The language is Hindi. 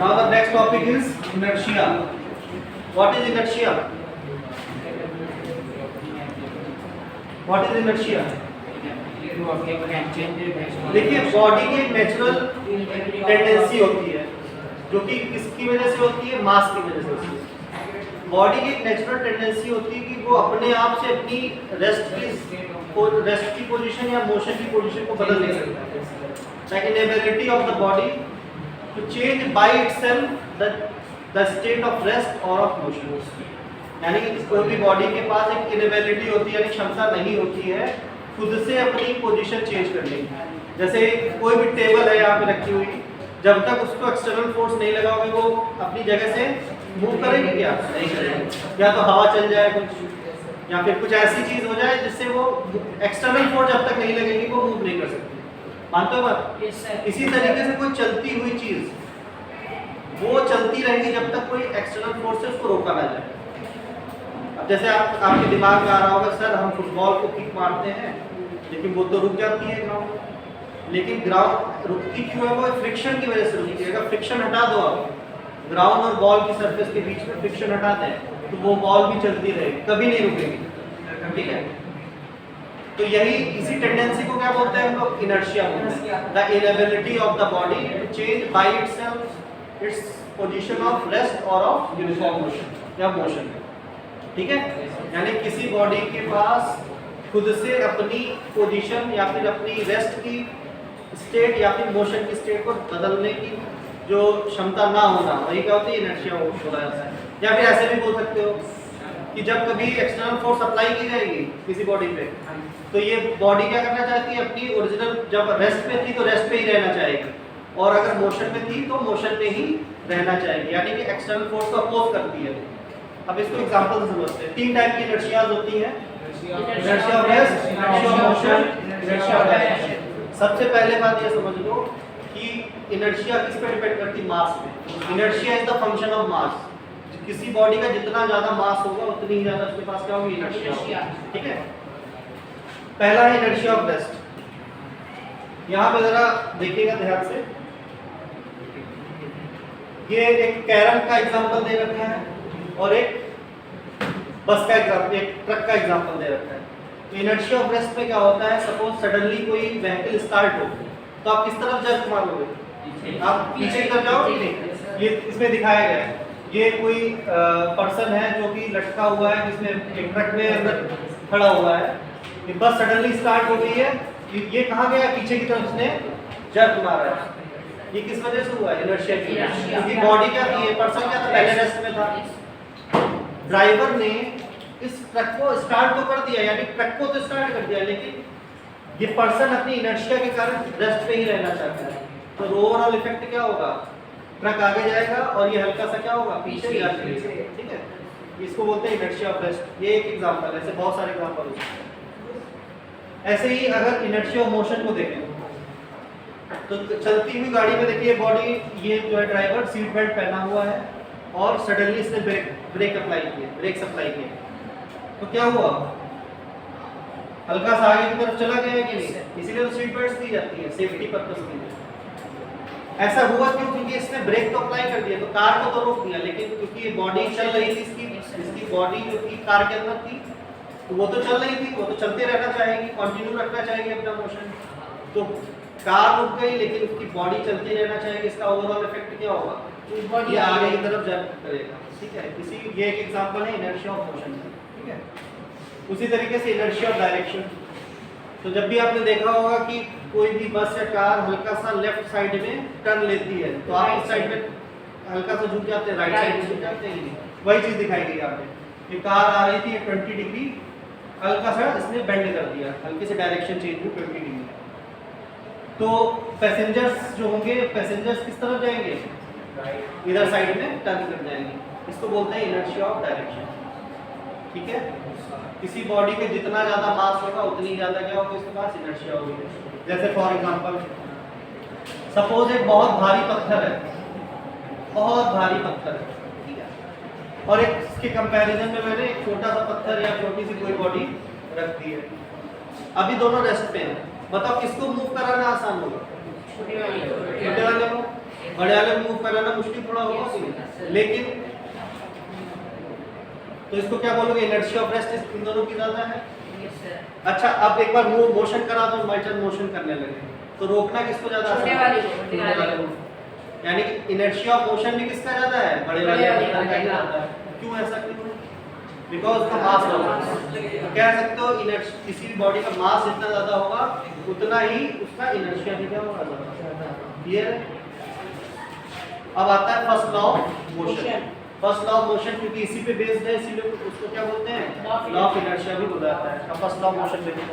Now the next topic is inertia. What is inertia? What is inertia? देखिए बॉडी की एक नेचुरल टेंडेंसी होती है जो कि किसकी वजह से होती है, मास की वजह से होती है। बॉडी की एक नेचुरल टेंडेंसी होती है कि वो अपने आप से अपनी रेस्ट की पोजीशन या मोशन की पोजीशन को बदल नहीं सकता है। Like inability of the body to change by itself the state of rest और ऑफ मोशन। यानी कि कोई भी बॉडी के पास एक इनेबिलिटी होती है, यानी क्षमता नहीं होती है खुद से अपनी पोजीशन चेंज करने की। जैसे कोई भी टेबल है यहाँ पे रखी हुई, जब तक उसको एक्सटर्नल फोर्स नहीं लगाओगे वो अपनी जगह से मूव करेगी क्या? नहीं करेगी। या तो हवा चल जाए कुछ, या फिर कुछ ऐसी चीज हो जाए जिससे वो एक्सटर्नल फोर्स जब तक नहीं लगेगी वो मूव नहीं कर सकती। मानते हो बात? इसी तरीके से कोई चलती हुई चीज वो चलती रहेगी जब तक कोई एक्सटर्नल फोर्स से उसको रोका ना जाए। अब जैसे आपके दिमाग में आ रहा होगा सर हम फुटबॉल को किक मारते हैं लेकिन वो तो रुक जाती है ग्राउंड, लेकिन ग्राउंड रुकती क्यों है? वो फ्रिक्शन की वजह से रुकती है। अगर फ्रिक्शन हटा दो आप ग्राउंड और बॉल की सरफेस के बीच में फ्रिक्शन हटा दें तो वो बॉल भी चलती रहेगी, कभी नहीं रुकेगी। ठीक है, तो यही इसी टेंडेंसी को क्या बोलते हैं हम लोग? इनर्शिया बोलते हैं। The inability of the body to change by itself its position of rest और ऑफ यूनिफॉर्म मोशन या मोशन। ठीक है, यानी किसी बॉडी के पास खुद से अपनी पोजीशन या फिर अपनी रेस्ट की स्टेट या फिर मोशन की स्टेट को बदलने की जो क्षमता ना होना, वही क्या होती है? इनर्शिया बोला जाता है। या फिर ऐसे भी बोल सकते हो कि जब कभी एक्सटर्नल फोर्स अप्लाई की जाएगी किसी बॉडी पे तो ये बॉडी क्या करना चाहती है? अपनी ओरिजिनल जब रेस्ट पे थी तो रेस्ट पे ही रहना चाहेगी, और अगर मोशन में थी तो मोशन में ही रहना चाहेगी, यानी कि एक्सटर्नल फोर्स को अपोज करती है। अब इसको एग्जांपल से समझते हैं। 3 टाइप की इनर्शियाज होती हैं, inertia of rest, inertia of motion, inertia of direction. सबसे पहले बात ये समझ लो कि इनर्शिया किस पे डिपेंड करती है? मास पे। Inertia is the function of mass. किसी बॉडी का जितना ज्यादा मास होगा उतनी ही ज्यादा उसके पास क्या होगी? इनर्शिया। ठीक है, पहला है इनर्शिया ऑफ रेस्ट। यहाँ पे जरा देखिएगा ध्यान से, ये एक कैरम का एग्जांपल दे रखा है और एक बस का एग्जांपल, एक ट्रक का एग्जांपल दे रखा है। तो इनर्शिया ऑफ रेस्ट में क्या होता है? सपोज सडनली कोई व्हीकल स्टार्ट हो तो आप किस तरफ जर्क मारोगे? आप पीछे की तरफ जाओगे। ये इसमें दिखाया गया है, ये कोई पर्सन है जो कि लटका हुआ है जिसमें एक ट्रक में अंदर खड़ा हुआ है। ये बस सडनली स्टार्ट हो गई है, ये कहाँ गया? पीछे की तरफ उसने जर्क मारा है। ये किस वजह से हुआ? इनर्शिया की वजह से। क्योंकि बॉडी क्या थी? ये पर्सन क्या था? पहले रेस्ट में था। ड्राइवर ने इस ट्रक को स्टार्ट तो कर दिया, यानी ट्रक को तो स्टार्ट कर दिया, लेकिन ये पर्सन अपनी इनर्शिया के कारण रेस्ट पे ही रहना चाहता है। तो ओवरऑल इफेक्ट क्या होगा? ट्रक आगे जाएगा और ये हल्का सा क्या होगा? पीछे जाएगा। ठीक है, इसको बोलते हैं इनर्शिया ऑफ रेस्ट। ये एक एग्जांपल है, ऐसे बहुत सारे एग्जांपल हो सकते हैं। ऐसे ही अगर इनर्शिया ऑफ मोशन को देखें तो चलती हुई गाड़ी में देखिए बॉडी, ये जो है ड्राइवर सीट बेल्ट पहना हुआ है और सडनली इसने ब्रेक अप्लाई किए, ब्रेक्स अप्लाई किए, तो क्या हुआ? हल्का सा आगे की तरफ चला गया कि नहीं? इसीलिए तो सीट बेल्ट दी जाती है, सेफ्टी पर्पस के लिए। ऐसा हुआ क्यों? क्योंकि इसने ब्रेक तो अप्लाई कर दिया, तो कार को तो रोक दिया, लेकिन क्योंकि ये बॉडी चल रही थी, इसकी बॉडी जो थी कार के अंदर थी, तो वो तो चल रही थी, वो तो चलते रहना चाहेगी, कंटिन्यू रखना चाहेगी अपना मोशन। तो कार रुक गई लेकिन उसकी बॉडी चलती रहना चाहेगी। इसका ओवरऑल इफेक्ट क्या होगा? ये आगे की तरफ जंप करेगा। ठीक है, इसी ये एक एग्जांपल है इनर्शिया ऑफ मोशन का। ठीक है, उसी तरीके से इनर्शिया ऑफ डायरेक्शन। तो जब भी आपने देखा होगा कि कोई भी बस या कार हल्का सा लेफ्ट साइड में टर्न लेती है तो आप इस साइड में हल्का सा झुक जाते हैं, राइट साइड में झुक जाते हैं। वही चीज दिखाई गई यहाँ पे, ये कार आ रही थी 20 डिग्री, हल्का सा इसने बेंड कर दिया, हल्के से डायरेक्शन चेंज हुई 20 डिग्री। तो पैसेंजर्स जो होंगे, पैसेंजर्स किस तरफ जाएंगे? इधर साइड में टर्न कर जाएंगे। इसको बोलते हैं इनर्शिया ऑफ डायरेक्शन। ठीक है, किसी बॉडी के जितना ज्यादा मास होगा उतनी ज्यादा क्या होगा? इसके पास इनर्शिया होगी। जैसे फॉर एग्जांपल सपोज एक बहुत भारी पत्थर है, बहुत भारी पत्थर है, ठीक है, और एक इसके कंपैरिजन में मैंने एक छोटा सा पत्थर या छोटी सी कोई बॉडी रख दी है। अभी दोनों रेस्ट पे हैं, बताओ किसको मूव कराना आसान होगा? छोटे वाले को। बड़े वाले मूव कराना मुश्किल थोड़ा होगा कि नहीं? लेकिन तो इसको क्या बोलोगे, इनर्शिया ऑफ रेस्ट इन दोनों की ज्यादा है। अच्छा अब एक बार मूव मोशन करा दो, बाई चांस मोशन करने लगे तो रोकना किसको ज्यादा छोटे वाले को। यानी कि इनर्शिया ऑफ मोशन भी किसका ज्यादा है, बड़े वाले का ज्यादा है। क्यों ऐसा क्यों? बिकॉज का मास ज्यादा है। कह सकते हो इनर्शिया, किसी भी बॉडी का मास जितना ज्यादा होगा उतना ही उसका इनर्शिया भी क्या होगा, ज्यादा। क्लियर है? अब आता है first law of motion. First law of motion क्योंकि इसी पे बेस्ड है, इसीलिए उसको क्या बोलते हैं, लॉ ऑफ इनर्शिया भी बोला जाता है। अब फर्स्ट लॉ ऑफ मोशन देखो।